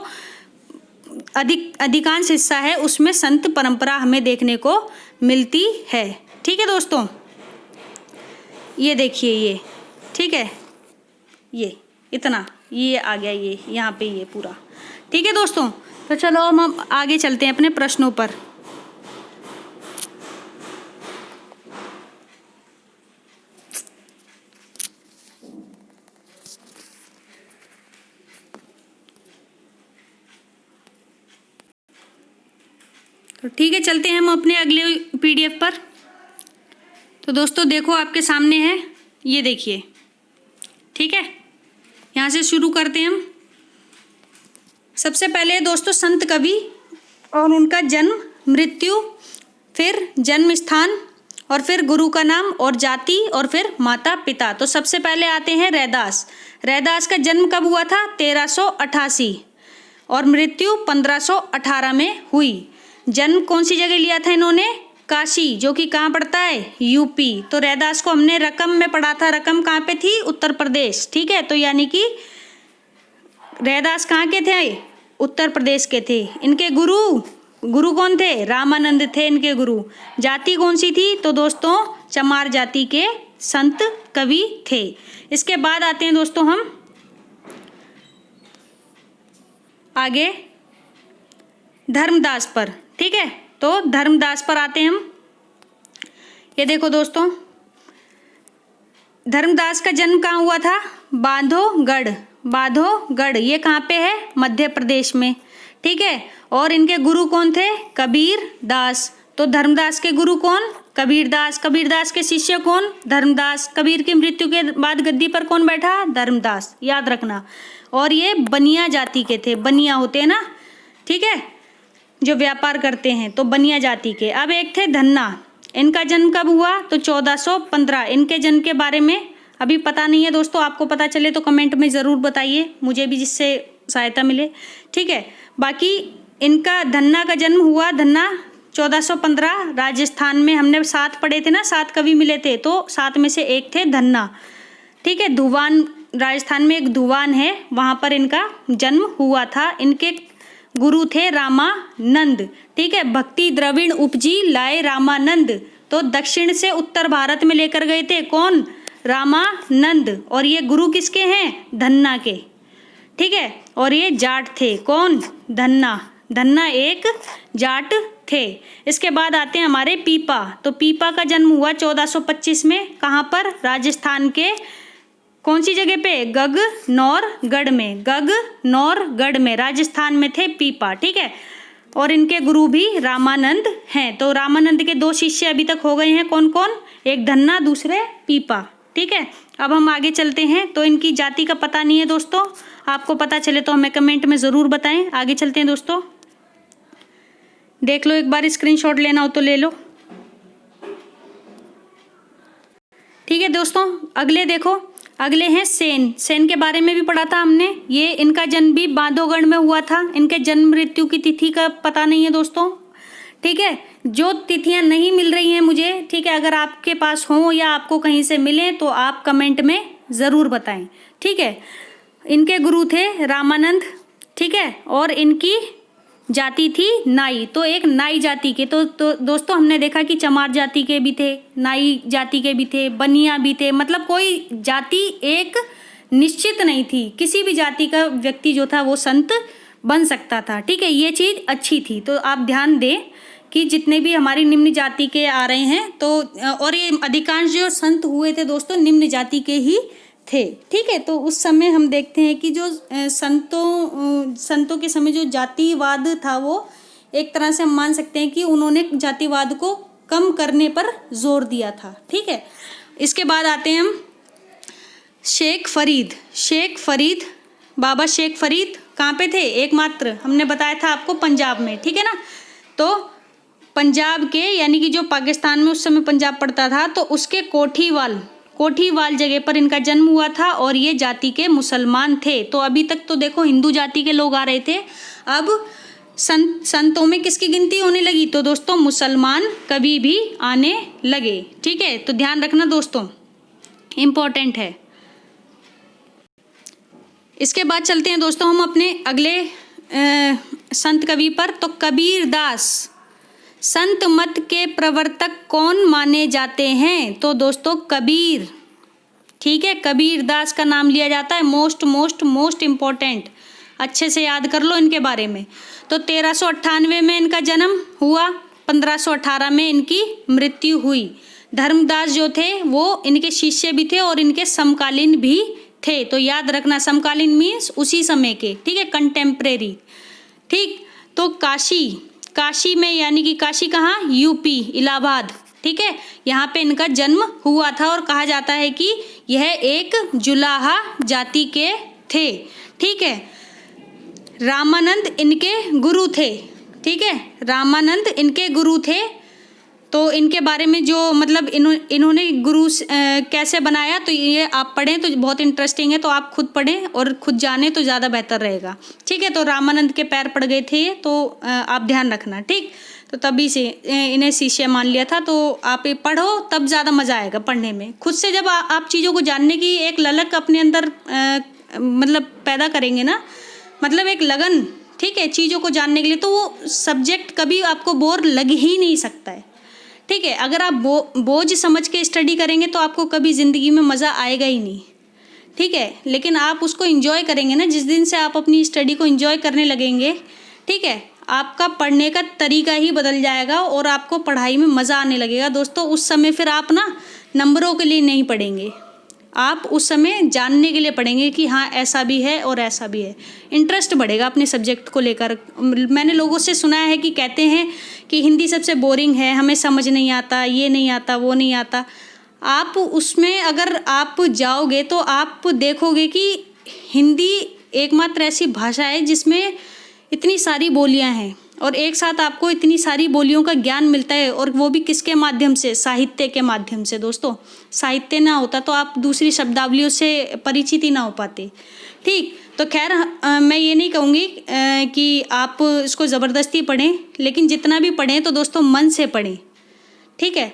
अधिकांश हिस्सा है उसमें संत परंपरा हमें देखने को मिलती है। ठीक है दोस्तों, ये देखिए, ये ठीक है, ये इतना, ये आ गया, ये यहाँ पे ये पूरा। ठीक है दोस्तों, तो चलो हम आगे चलते हैं अपने प्रश्नों पर। तो ठीक है, चलते हैं हम अपने अगले पीडीएफ पर। तो दोस्तों देखो, आपके सामने है, ये देखिए। ठीक है, यहाँ से शुरू करते हैं हम। सबसे पहले दोस्तों संत कवि और उनका जन्म, मृत्यु, फिर जन्म स्थान, और फिर गुरु का नाम और जाति, और फिर माता पिता। तो सबसे पहले आते हैं रैदास। रैदास का जन्म कब हुआ था, 1388, और मृत्यु 1518 में हुई। जन्म कौन सी जगह लिया था इन्होंने, काशी, जो कि कहाँ पड़ता है, यूपी। तो रैदास को हमने रकम में पढ़ा था, रकम कहाँ पे थी, उत्तर प्रदेश। ठीक है, तो यानी कि रैदास कहाँ के थे, उत्तर प्रदेश के थे। इनके गुरु कौन थे, रामानंद थे इनके गुरु। जाति कौन सी थी, तो दोस्तों चमार जाति के संत कवि थे। इसके बाद आते हैं दोस्तों हम आगे धर्मदास पर। ठीक है, तो धर्मदास पर आते हैं हम। ये देखो दोस्तों, धर्मदास का जन्म कहाँ हुआ था? बांधवगढ़। बांधवगढ़ ये कहाँ पे है? मध्य प्रदेश में। ठीक है, और इनके गुरु कौन थे? कबीर दास। तो धर्मदास के गुरु कौन? कबीर दास। कबीर दास के शिष्य कौन? धर्मदास। कबीर की मृत्यु के बाद गद्दी पर कौन बैठा? धर्मदास, याद रखना। और ये बनिया जाति के थे। बनिया होते हैं ना, ठीक है, जो व्यापार करते हैं, तो बनिया जाति के। अब एक थे धन्ना। इनका जन्म कब हुआ? तो 1415। इनके जन्म के बारे में अभी पता नहीं है दोस्तों, आपको पता चले तो कमेंट में ज़रूर बताइए मुझे भी, जिससे सहायता मिले। ठीक है, बाकी इनका धन्ना का जन्म हुआ, धन्ना 1415 राजस्थान में। हमने 7 पढ़े थे ना, 7 कवि मिले थे, तो 7 में से एक थे धन्ना। ठीक है, धुवान, राजस्थान में एक धुवान है, वहाँ पर इनका जन्म हुआ था। इनके गुरु थे रामानंद। ठीक है, भक्ति द्रविड़ उपजी लाए रामानंद। तो दक्षिण से उत्तर भारत में लेकर गए थे कौन? रामानंद। और ये गुरु किसके हैं? धन्ना के। ठीक है, और ये जाट थे कौन? धन्ना। धन्ना एक जाट थे। इसके बाद आते हैं हमारे पीपा। तो पीपा का जन्म हुआ 1425 में। कहाँ पर? राजस्थान के कौन सी जगह पे? गगनौरगढ़ में। गगनौरगढ़ में राजस्थान में थे पीपा। ठीक है, और इनके गुरु भी रामानंद हैं। तो रामानंद के 2 शिष्य अभी तक हो गए हैं, कौन कौन? एक धन्ना, दूसरे पीपा। ठीक है, अब हम आगे चलते हैं। तो इनकी जाति का पता नहीं है दोस्तों, आपको पता चले तो हमें कमेंट में ज़रूर बताएं। आगे चलते हैं दोस्तों, देख लो, एक बार स्क्रीनशॉट लेना हो तो ले लो। ठीक है दोस्तों, अगले देखो, अगले हैं सेन। सेन के बारे में भी पढ़ा था हमने। ये इनका जन्म भी बांधवगढ़ में हुआ था। इनके जन्म मृत्यु की तिथि का पता नहीं है दोस्तों। ठीक है, जो तिथियां नहीं मिल रही हैं मुझे, ठीक है, अगर आपके पास हो या आपको कहीं से मिले तो आप कमेंट में ज़रूर बताएं। ठीक है, इनके गुरु थे रामानंद। ठीक है, और इनकी जाति थी नाई। तो एक नाई जाति के, तो दोस्तों हमने देखा कि चमार जाति के भी थे, नाई जाति के भी थे, बनिया भी थे। मतलब कोई जाति एक निश्चित नहीं थी, किसी भी जाति का व्यक्ति जो था वो संत बन सकता था। ठीक है, ये चीज़ अच्छी थी। तो आप ध्यान दें कि जितने भी हमारी निम्न जाति के आ रहे हैं, तो और ये अधिकांश जो संत हुए थे दोस्तों निम्न जाति के ही थे। ठीक है, तो उस समय हम देखते हैं कि जो संतों के समय जो जातिवाद था, वो एक तरह से हम मान सकते हैं कि उन्होंने जातिवाद को कम करने पर जोर दिया था। ठीक है, इसके बाद आते हैं हम शेख फरीद। शेख फरीद, बाबा शेख फरीद कहाँ पे थे? एकमात्र हमने बताया था आपको, पंजाब में। ठीक है ना, तो पंजाब के, यानी कि जो पाकिस्तान में उस समय पंजाब पड़ता था, तो उसके कोठीवाल जगह पर इनका जन्म हुआ था। और ये जाति के मुसलमान थे। तो अभी तक तो देखो हिंदू जाति के लोग आ रहे थे, अब संतों में किसकी गिनती होने लगी? तो दोस्तों मुसलमान कवि भी आने लगे। ठीक है, तो ध्यान रखना दोस्तों, इम्पोर्टेंट है। इसके बाद चलते हैं दोस्तों हम अपने अगले संत कवि पर। तो कबीर दास संत मत के प्रवर्तक कौन माने जाते हैं? तो दोस्तों कबीर। ठीक है, कबीर दास का नाम लिया जाता है। मोस्ट इम्पोर्टेंट, अच्छे से याद कर लो इनके बारे में। तो 1398 में इनका जन्म हुआ, 1518 में इनकी मृत्यु हुई। धर्मदास जो थे वो इनके शिष्य भी थे और इनके समकालीन भी थे। तो याद रखना, समकालीन मीन्स उसी समय के। ठीक है, कंटेम्प्रेरी। ठीक, तो काशी में, यानी कि काशी कहाँ? यूपी, इलाहाबाद। ठीक है, यहाँ पे इनका जन्म हुआ था और कहा जाता है कि यह एक जुलाहा जाति के थे। ठीक है, रामानंद इनके गुरु थे। ठीक है, रामानंद इनके गुरु थे। तो इनके बारे में जो मतलब इन्होंने गुरु कैसे बनाया, तो ये आप पढ़ें तो बहुत इंटरेस्टिंग है। तो आप खुद पढ़ें और खुद जानें तो ज़्यादा बेहतर रहेगा। ठीक है, तो रामानंद के पैर पड़ गए थे, तो आप ध्यान रखना। ठीक, तो तभी से इन्हें शिष्य मान लिया था। तो आप ये पढ़ो, तब ज़्यादा मज़ा आएगा पढ़ने में। खुद से जब आप चीज़ों को जानने की एक ललक अपने अंदर मतलब पैदा करेंगे ना, मतलब एक लगन, ठीक है, चीज़ों को जानने के लिए, तो वो सब्जेक्ट कभी आपको बोर लग ही नहीं सकता है। ठीक है, अगर आप बोझ समझ के स्टडी करेंगे तो आपको कभी ज़िंदगी में मज़ा आएगा ही नहीं। ठीक है, लेकिन आप उसको एंजॉय करेंगे ना, जिस दिन से आप अपनी स्टडी को एंजॉय करने लगेंगे, ठीक है, आपका पढ़ने का तरीका ही बदल जाएगा और आपको पढ़ाई में मज़ा आने लगेगा दोस्तों। उस समय फिर आप ना नंबरों के लिए नहीं पढ़ेंगे, आप उस समय जानने के लिए पढ़ेंगे कि हाँ ऐसा भी है और ऐसा भी है। इंटरेस्ट बढ़ेगा अपने सब्जेक्ट को लेकर। मैंने लोगों से सुना है कि कहते हैं कि हिंदी सबसे बोरिंग है, हमें समझ नहीं आता, ये नहीं आता, वो नहीं आता। आप उसमें अगर आप जाओगे तो आप देखोगे कि हिंदी एकमात्र ऐसी भाषा है जिसमें इतनी सारी बोलियां हैं और एक साथ आपको इतनी सारी बोलियों का ज्ञान मिलता है, और वो भी किसके माध्यम से? साहित्य के माध्यम से दोस्तों। साहित्य ना होता तो आप दूसरी शब्दावलियों से परिचित ही ना हो पाते। ठीक, तो खैर मैं ये नहीं कहूँगी कि आप इसको ज़बरदस्ती पढ़ें, लेकिन जितना भी पढ़ें तो दोस्तों मन से पढ़ें। ठीक है,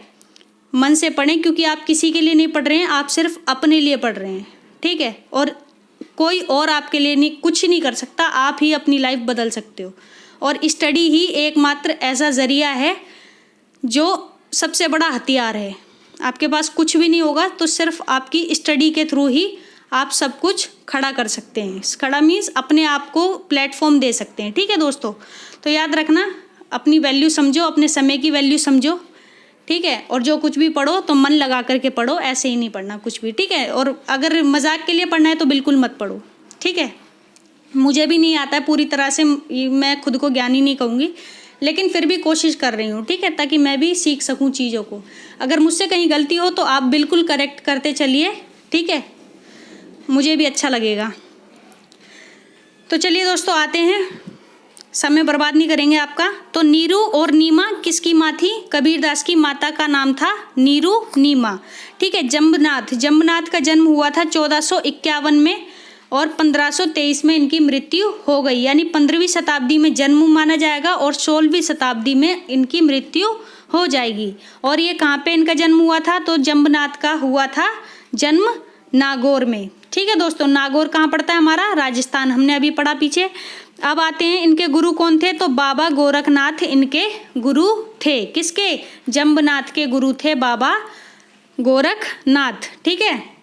मन से पढ़ें, क्योंकि आप किसी के लिए नहीं पढ़ रहे हैं, आप सिर्फ अपने लिए पढ़ रहे हैं। ठीक है, और कोई और आपके लिए नहीं, कुछ नहीं कर सकता, आप ही अपनी लाइफ बदल सकते हो। और स्टडी ही एकमात्र ऐसा ज़रिया है जो सबसे बड़ा हथियार है। आपके पास कुछ भी नहीं होगा तो सिर्फ आपकी स्टडी के थ्रू ही आप सब कुछ खड़ा कर सकते हैं। खड़ा मीन्स अपने आप को प्लेटफॉर्म दे सकते हैं। ठीक है दोस्तों, तो याद रखना, अपनी वैल्यू समझो, अपने समय की वैल्यू समझो। ठीक है, और जो कुछ भी पढ़ो तो मन लगा करके पढ़ो, ऐसे ही नहीं पढ़ना कुछ भी। ठीक है, और अगर मजाक के लिए पढ़ना है तो बिल्कुल मत पढ़ो। ठीक है, मुझे भी नहीं आता है पूरी तरह से, मैं खुद को ज्ञानी नहीं कहूँगी, लेकिन फिर भी कोशिश कर रही हूँ। ठीक है, ताकि मैं भी सीख सकूँ चीज़ों को। अगर मुझसे कहीं गलती हो तो आप बिल्कुल करेक्ट करते चलिए। ठीक है, मुझे भी अच्छा लगेगा। तो चलिए दोस्तों, आते हैं, समय बर्बाद नहीं करेंगे आपका। तो नीरू और नीमा किसकी माँ थी? कबीरदास की माता का नाम था नीरू नीमा। ठीक है, जम्बनाथ का जन्म हुआ था 1451 में और 1523 में इनकी मृत्यु हो गई। यानी 15वीं शताब्दी में जन्म माना जाएगा और 16वीं शताब्दी में इनकी मृत्यु हो जाएगी। और ये कहाँ पे इनका जन्म हुआ था? तो जम्बनाथ का हुआ था जन्म नागौर में। ठीक है दोस्तों, नागौर कहाँ पड़ता है? हमारा राजस्थान, हमने अभी पढ़ा पीछे। अब आते हैं, इनके गुरु कौन थे? तो बाबा गोरखनाथ इनके गुरु थे। किसके? जम्बनाथ के गुरु थे बाबा गोरखनाथ। ठीक है,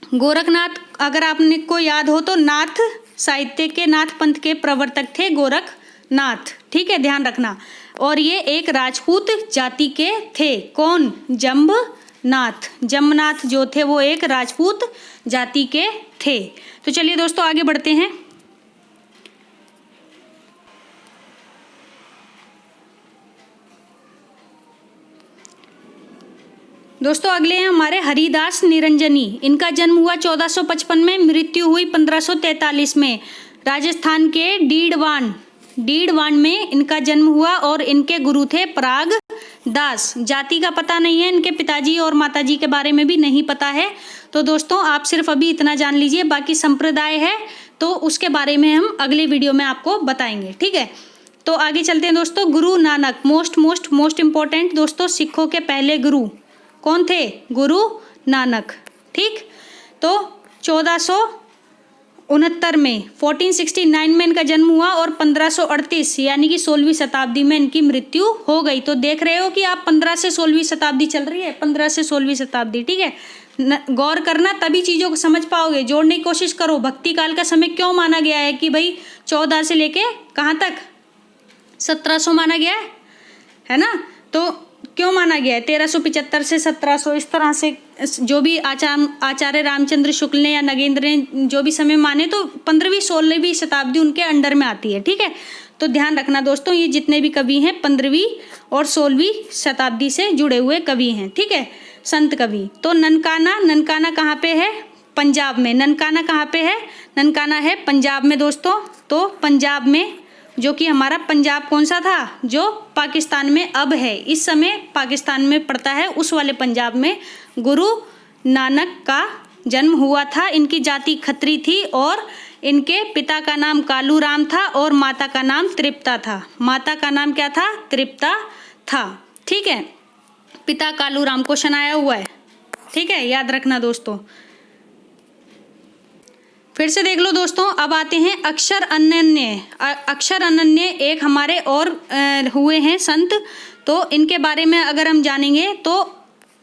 गोरखनाथ अगर आपने को याद हो तो नाथ साहित्य के, नाथ पंथ के प्रवर्तक थे गोरखनाथ। ठीक है, ध्यान रखना। और ये एक राजपूत जाति के थे। कौन? जम्बनाथ। जम्बनाथ जो थे वो एक राजपूत जाति के थे। तो चलिए दोस्तों, आगे बढ़ते हैं। दोस्तों अगले हैं हमारे हरिदास निरंजनी। इनका जन्म हुआ 1455 में, मृत्यु हुई 1543 में। राजस्थान के डीडवान में इनका जन्म हुआ और इनके गुरु थे पराग दास। जाति का पता नहीं है, इनके पिताजी और माताजी के बारे में भी नहीं पता है। तो दोस्तों आप सिर्फ अभी इतना जान लीजिए, बाकी संप्रदाय है तो उसके बारे में हम अगले वीडियो में आपको बताएंगे। ठीक है, तो आगे चलते हैं दोस्तों। गुरु नानक, मोस्ट इम्पोर्टेंट दोस्तों, सिखों के पहले गुरु कौन थे? गुरु नानक। ठीक, तो 1469 में 1469 में इनका जन्म हुआ और 1538 यानी कि 16वीं शताब्दी में इनकी मृत्यु हो गई। तो देख रहे हो कि आप 15 से 16वीं शताब्दी चल रही है, 15 से 16वीं शताब्दी। ठीक है, गौर करना, तभी चीज़ों को समझ पाओगे। जोड़ने की कोशिश करो। भक्ति काल का समय क्यों माना गया है कि भाई 14 से लेके कहाँ तक? 1700 माना गया है ना? तो क्यों माना गया है? 1375 से 1700, इस तरह से जो भी आचार्य रामचंद्र शुक्ल ने या नगेंद्र ने जो भी समय माने, तो 15वीं 16वीं शताब्दी उनके अंडर में आती है। ठीक है, तो ध्यान रखना दोस्तों, ये जितने भी कवि हैं 15वीं और 16वीं शताब्दी से जुड़े हुए कवि हैं। ठीक है, संत कवि। तो ननकाना कहाँ पे है? पंजाब में। ननकाना कहाँ पे है? ननकाना है पंजाब में दोस्तों। तो पंजाब में, जो कि हमारा पंजाब कौन सा था? जो पाकिस्तान में अब है, इस समय पाकिस्तान में पड़ता है, उस वाले पंजाब में गुरु नानक का जन्म हुआ था। इनकी जाति खत्री थी और इनके पिता का नाम कालू राम था और माता का नाम तृप्ता था। माता का नाम क्या था? तृप्ता था। ठीक है, पिता कालू राम, क्वेश्चन आया हुआ है। ठीक है, याद रखना दोस्तों। फिर से देख लो दोस्तों। अब आते हैं अक्षर अनन्य एक हमारे और हुए हैं संत। तो इनके बारे में अगर हम जानेंगे तो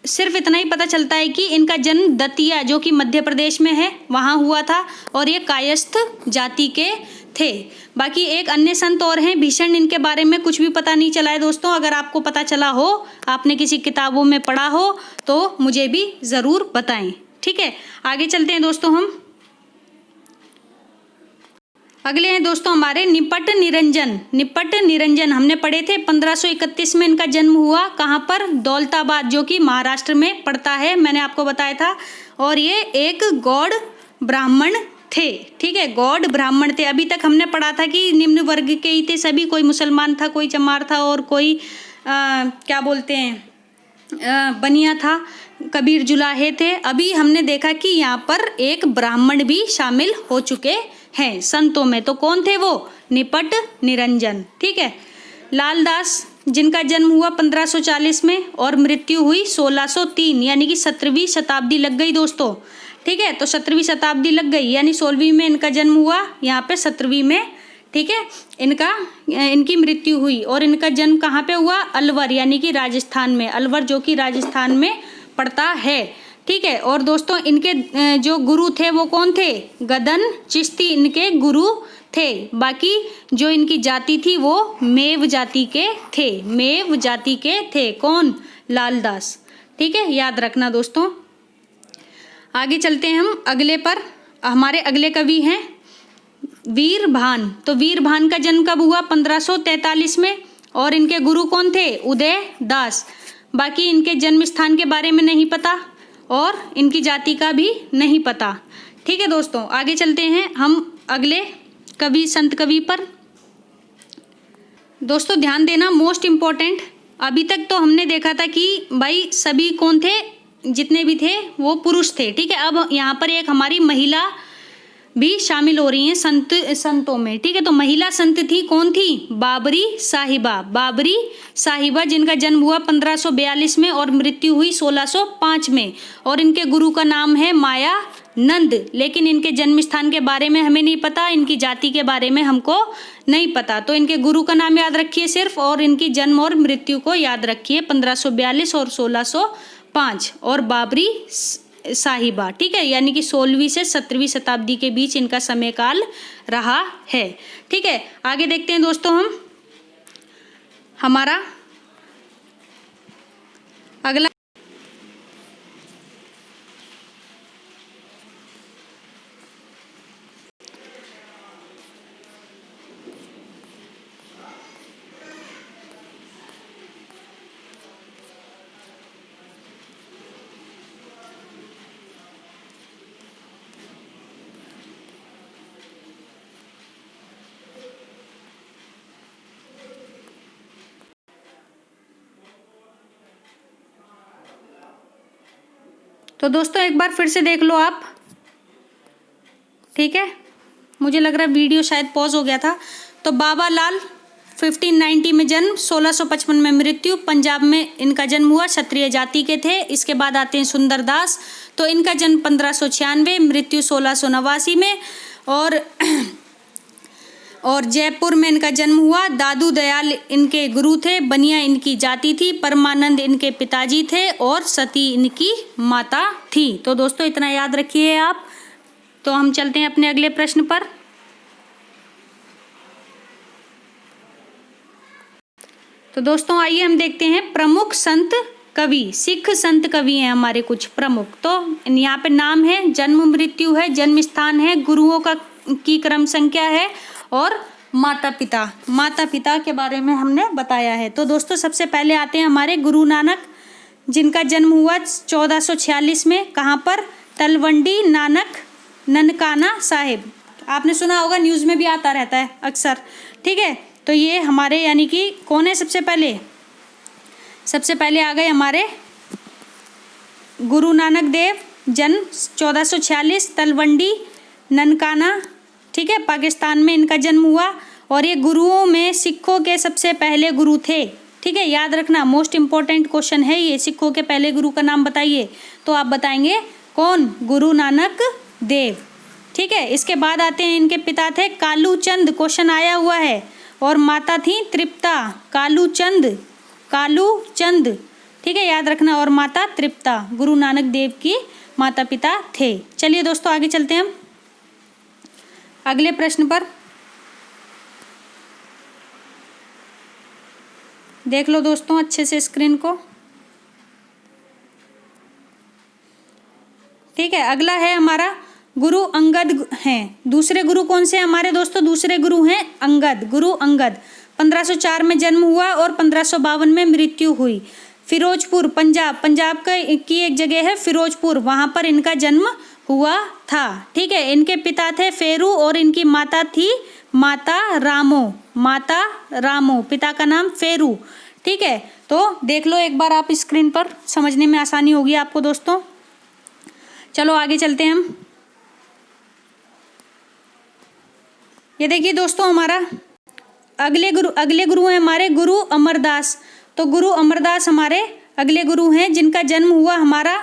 सिर्फ इतना ही पता चलता है कि इनका जन्म दतिया, जो कि मध्य प्रदेश में है, वहाँ हुआ था और ये कायस्थ जाति के थे। बाकी एक अन्य संत और हैं भीषण, इनके बारे में कुछ भी पता नहीं चला है दोस्तों। अगर आपको पता चला हो, आपने किसी किताबों में पढ़ा हो तो मुझे भी ज़रूर बताएं। ठीक है, आगे चलते हैं दोस्तों। हम अगले हैं दोस्तों हमारे निपट निरंजन। निपट निरंजन हमने पढ़े थे 1531 में इनका जन्म हुआ। कहाँ पर? दौलताबाद, जो कि महाराष्ट्र में पड़ता है, मैंने आपको बताया था। और ये एक गौड़ ब्राह्मण थे। ठीक है, गौड़ ब्राह्मण थे। अभी तक हमने पढ़ा था कि निम्न वर्ग के ही थे सभी, कोई मुसलमान था, कोई चमार था और कोई क्या बोलते हैं बनिया था, कबीर जुलाहे थे। अभी हमने देखा कि यहाँ पर एक ब्राह्मण भी शामिल हो चुके हैं संतों में। तो कौन थे वो? निपट निरंजन। ठीक है, लालदास जिनका जन्म हुआ 1540 में और मृत्यु हुई 1603, यानी कि 17वीं शताब्दी लग गई दोस्तों। ठीक है, तो 17वीं शताब्दी लग गई, यानी 16वीं में इनका जन्म हुआ, यहाँ पे 17वीं में। ठीक है, इनकी मृत्यु हुई। और इनका जन्म कहाँ पे हुआ? अलवर, यानी कि राजस्थान में। अलवर जो कि राजस्थान में पड़ता है। ठीक है, और दोस्तों इनके जो गुरु थे वो कौन थे? गदन चिश्ती इनके गुरु थे। बाकी जो इनकी जाति थी वो मेव जाति के थे। मेव जाति के थे। कौन? लालदास। ठीक है, याद रखना दोस्तों। आगे चलते हैं हम अगले पर। हमारे अगले कवि हैं वीरभान। तो वीरभान का जन्म कब हुआ? 1543 में। और इनके गुरु कौन थे? उदय दास। बाकी इनके जन्म स्थान के बारे में नहीं पता और इनकी जाति का भी नहीं पता। ठीक है दोस्तों, आगे चलते हैं हम अगले कवि संत कवि पर। दोस्तों ध्यान देना, मोस्ट इम्पोर्टेंट। अभी तक तो हमने देखा था कि भाई सभी कौन थे, जितने भी थे वो पुरुष थे। ठीक है, अब यहाँ पर एक हमारी महिला भी शामिल हो रही हैं संतों में। ठीक है, तो महिला संत थी, कौन थी? बाबरी साहिबा। बाबरी साहिबा जिनका जन्म हुआ 1542 में और मृत्यु हुई 1605 में। और इनके गुरु का नाम है माया नंद। लेकिन इनके जन्म स्थान के बारे में हमें नहीं पता, इनकी जाति के बारे में हमको नहीं पता। तो इनके गुरु का नाम याद रखिए सिर्फ, और इनकी जन्म और मृत्यु को याद रखिए, 1542 और 1605। और बाबरी साहिबा। ठीक है, यानी कि 16वीं से 17वीं शताब्दी के बीच इनका समय काल रहा है। ठीक है, आगे देखते हैं दोस्तों हम हमारा अगला। तो दोस्तों एक बार फिर से देख लो आप। ठीक है, मुझे लग रहा है वीडियो शायद पॉज हो गया था। तो बाबा लाल 1590 में जन्म, 1655 में मृत्यु। पंजाब में इनका जन्म हुआ, क्षत्रिय जाति के थे। इसके बाद आते हैं सुंदरदास। तो इनका जन्म 1596, मृत्यु 1689 में। और जयपुर में इनका जन्म हुआ। दादू दयाल इनके गुरु थे, बनिया इनकी जाति थी, परमानंद इनके पिताजी थे और सती इनकी माता थी। तो दोस्तों इतना याद रखिए आप। तो हम चलते हैं अपने अगले प्रश्न पर। तो दोस्तों आइए हम देखते हैं प्रमुख संत कवि। सिख संत कवि हैं हमारे कुछ प्रमुख। तो यहाँ पे नाम है, जन्म मृत्यु है, जन्म स्थान है, गुरुओं की क्रम संख्या है और माता पिता के बारे में हमने बताया है। तो दोस्तों सबसे पहले आते हैं हमारे गुरु नानक, जिनका जन्म हुआ 1446 में। कहाँ पर? तलवंडी नानक ननकाना साहिब। आपने सुना होगा, न्यूज़ में भी आता रहता है अक्सर। ठीक है, तो ये हमारे यानी कि कौन है सबसे पहले आ गए हमारे गुरु नानक देव। जन्म 1446, तलवंडी ननकाना। ठीक है, पाकिस्तान में इनका जन्म हुआ। और ये गुरुओं में सिखों के सबसे पहले गुरु थे। ठीक है, याद रखना, मोस्ट इम्पोर्टेंट क्वेश्चन है ये। सिखों के पहले गुरु का नाम बताइए, तो आप बताएंगे कौन? गुरु नानक देव। ठीक है, इसके बाद आते हैं इनके पिता थे कालू चंद, क्वेश्चन आया हुआ है। और माता थी तृप्ता। कालू चंद। ठीक है, याद रखना। और माता तृप्ता गुरु नानक देव की माता पिता थे। चलिए दोस्तों आगे चलते हैं हम अगले प्रश्न पर। देख लो दोस्तों अच्छे से स्क्रीन को। ठीक है, अगला है हमारा गुरु अंगद हैं। दूसरे गुरु कौन से हमारे दोस्तों? दूसरे गुरु हैं अंगद, गुरु अंगद। 1504 में जन्म हुआ और 1552 में मृत्यु हुई। फिरोजपुर पंजाब, पंजाब की एक जगह है फिरोजपुर, वहाँ पर इनका जन्म हुआ था। ठीक है, इनके पिता थे फेरू और इनकी माता थी माता रामो, माता रामो, पिता का नाम फेरू। ठीक है, तो देख लो एक बार आप स्क्रीन पर, समझने में आसानी होगी आपको दोस्तों। चलो आगे चलते हैं हम। ये देखिए दोस्तों हमारा अगले गुरु हैं हमारे गुरु अमरदास। तो गुरु अमरदास हमारे अगले गुरु हैं जिनका जन्म हुआ हमारा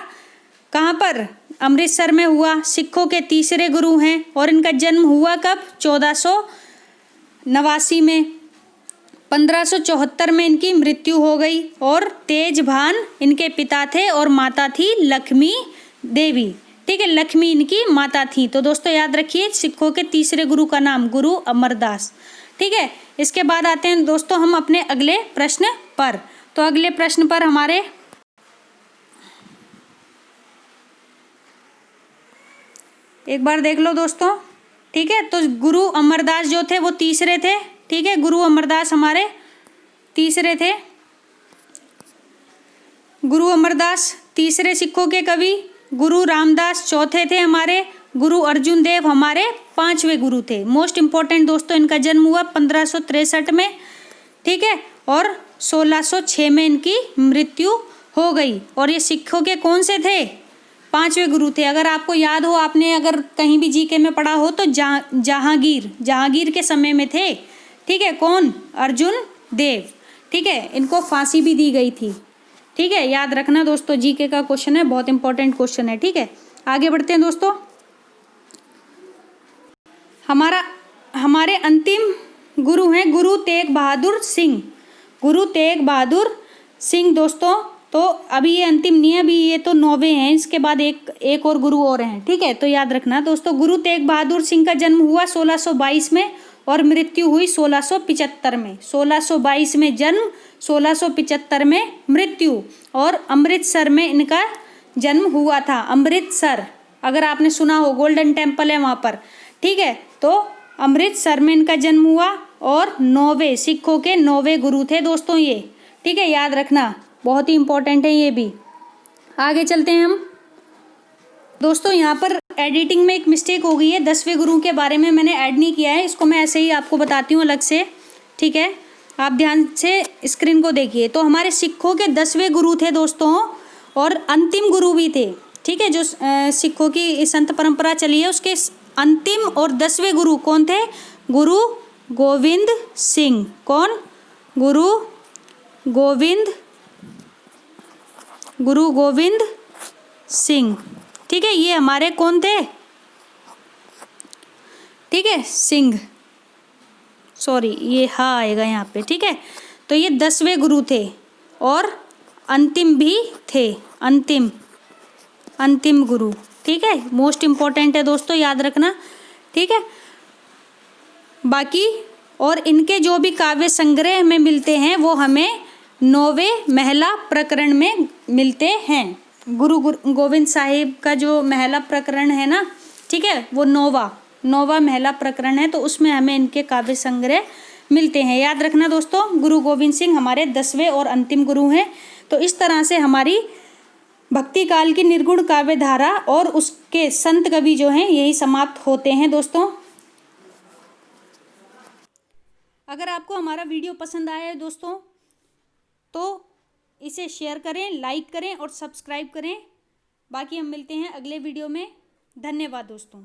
कहाँ पर? अमृतसर में हुआ। सिखों के तीसरे गुरु हैं और इनका जन्म हुआ कब? 1489 में। 1574 में इनकी मृत्यु हो गई और तेजभान इनके पिता थे और माता थी लक्ष्मी देवी। ठीक है, लक्ष्मी इनकी माता थी। तो दोस्तों याद रखिए सिखों के तीसरे गुरु का नाम गुरु अमरदास। ठीक है, इसके बाद आते हैं दोस्तों हम अपने अगले प्रश्न पर। तो अगले प्रश्न पर हमारे एक बार देख लो दोस्तों। ठीक है, तो गुरु अमरदास जो थे वो तीसरे थे। ठीक है, गुरु अमरदास हमारे तीसरे थे। गुरु अमरदास तीसरे सिखों के कवि। गुरु रामदास चौथे थे हमारे। गुरु अर्जुन देव हमारे पांचवें गुरु थे। मोस्ट इंपॉर्टेंट दोस्तों इनका जन्म हुआ 1563 में। ठीक है, और 1606 में इनकी मृत्यु हो गई। और ये सिखों के कौन से थे? पांचवें गुरु थे। अगर आपको याद हो, आपने अगर कहीं भी जीके में पढ़ा हो तो जहांगीर के समय में थे। ठीक है, कौन? अर्जुन देव। ठीक है, इनको फांसी भी दी गई थी। ठीक है, याद रखना दोस्तों, जीके का क्वेश्चन है, बहुत इंपॉर्टेंट क्वेश्चन है। ठीक है, आगे बढ़ते हैं दोस्तों। हमारे अंतिम गुरु हैं गुरु तेग बहादुर सिंह। गुरु तेग बहादुर सिंह दोस्तों, तो अभी ये अंतिम नहीं है, अभी ये तो 9वें हैं। इसके बाद एक और गुरु और हैं। ठीक है, तो याद रखना दोस्तों, गुरु तेग बहादुर सिंह का जन्म हुआ 1622 में और मृत्यु हुई 1675 में। 1622 में जन्म, 1675 में मृत्यु। और अमृतसर में इनका जन्म हुआ था। अमृतसर, अगर आपने सुना हो, गोल्डन टेम्पल है वहाँ पर। ठीक है, तो अमृतसर में इनका जन्म हुआ और 9वें सिखों के 9वें गुरु थे दोस्तों ये। ठीक है, याद रखना, बहुत ही इंपॉर्टेंट है ये भी। आगे चलते हैं हम दोस्तों। यहाँ पर एडिटिंग में एक मिस्टेक हो गई है, 10वें गुरु के बारे में मैंने ऐड नहीं किया है, इसको मैं ऐसे ही आपको बताती हूँ अलग से। ठीक है, आप ध्यान से स्क्रीन को देखिए। तो हमारे सिखों के 10वें गुरु थे दोस्तों और अंतिम गुरु भी थे। ठीक है, जो सिखों की संत परंपरा चली है उसके अंतिम और 10वें गुरु कौन थे? गुरु गोविंद सिंह। कौन? गुरु गोविंद सिंह। ठीक है, ये हमारे कौन थे? ठीक है, सिंह, सॉरी ये हाँ आएगा यहाँ पे। ठीक है, तो ये 10वें गुरु थे और अंतिम भी थे। अंतिम गुरु। ठीक है, मोस्ट इम्पोर्टेंट है दोस्तों, याद रखना। ठीक है, बाकी और इनके जो भी काव्य संग्रह में मिलते हैं वो हमें 9वें महला प्रकरण में मिलते हैं। गुरु गोविंद साहिब का जो महला प्रकरण है ना, ठीक है, वो 9वां महला प्रकरण है, तो उसमें हमें इनके काव्य संग्रह मिलते हैं। याद रखना दोस्तों, गुरु गोविंद सिंह हमारे 10वें और अंतिम गुरु हैं। तो इस तरह से हमारी भक्ति काल की निर्गुण काव्य धारा और उसके संत कवि जो हैं यही समाप्त होते हैं दोस्तों। अगर आपको हमारा वीडियो पसंद आया है दोस्तों तो इसे शेयर करें, लाइक करें और सब्सक्राइब करें। बाकी हम मिलते हैं अगले वीडियो में। धन्यवाद दोस्तों।